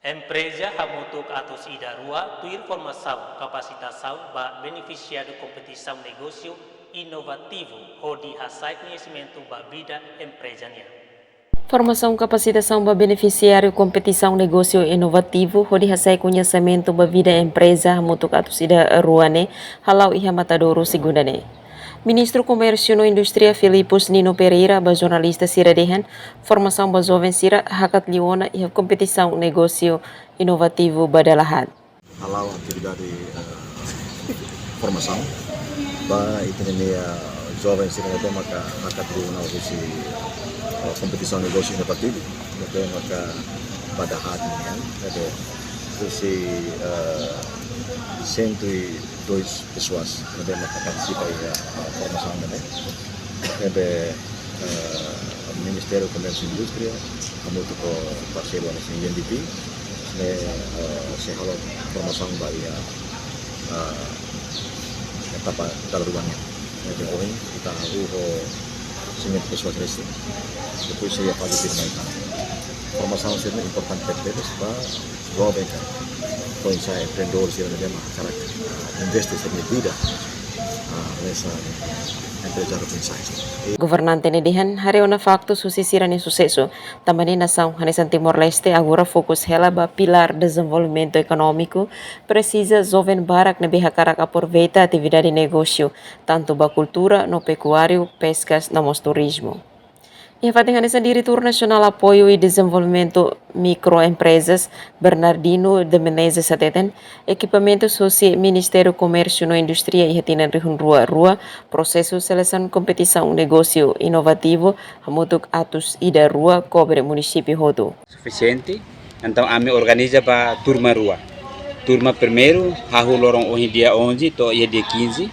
Empresa hamutuk atos ida rua tuir formação, capacitação, ba beneficiário competição negócio inovativo, onde hasai conhecimento ba vida empresanya. Formação capacitação para beneficiário competição negócio inovativo hodi hasai conhecimento para vida empresa mutuk atus ida ruane halau iha matadouro segundane. Ministro Comércio e Indústria Filipos Nino Pereira ba jornalista sira dehan formação ba jovem sira hakat liona iha competição negócio inovativo badalahan. Halau atividade formação ba itinemia jovem sira itu maka hakat liona usi kompetisi negócio inovativo, então maka pada hati kan, ada usi 102 pessoas, então maka participar ya formação né, ada Ministério Comércio e Indústria, kamu tu ko Barcelona sing UNDP, ne sehalau formação baria etapa daluannya, jadi orang kita sehingga pessoas resta. Depois saya pagi firmaikan. Formação sini importante terus para jovem kan. Então saya empreendedor sih ada cara investi sini tidak. Nessa empresa do pensais. Governante nedihan hari ona fakto susisira ni sucesso. Também nação Hanesan Timor Leste agora fokus hela ba pilar desenvolvimento econômico precisa jovem barak na bihakarak aproveita atividade de negócio tanto ba cultura no pecuário, pescas, no turismo. E fatingan sa Diretor Nacional Apoio e Desenvolvimento Microempresas, Bernardino de Menezes Sateten, equipamento soci Ministério Comércio e Indústria e hatinan rihun rua, processo seleção competição negócio inovativo, hamutuk atus ida rua, cobre município rodo. Suficiente, então a me organiza para turma rua. Turma primeiro, hahu lorong ohi dia 11, to ia dia 15.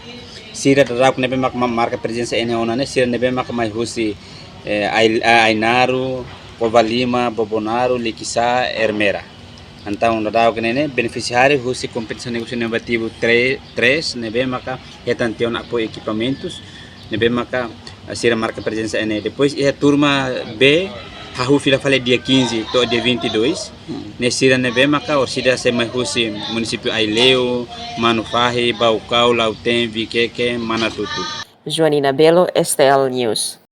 Sira darak nebe mak marca presença ene onane, sira nebe mak mai husi Ainaru, Covalima, Bobonaro, Liquissá, Hermera. Então, nada que nene beneficiário husi competição negócio inovativo 3, nebe maka retanteon apoio equipamentos, nebe maka sira marca presença ene. Depois ia turma B, hahu fila fale dia 15 to dia 22. Nesira nebe maka orsida se mai husi município Aileu, Manufahi, Baucau, Lauten, Viqueque, Manatutu. Joanina Belo, STL News.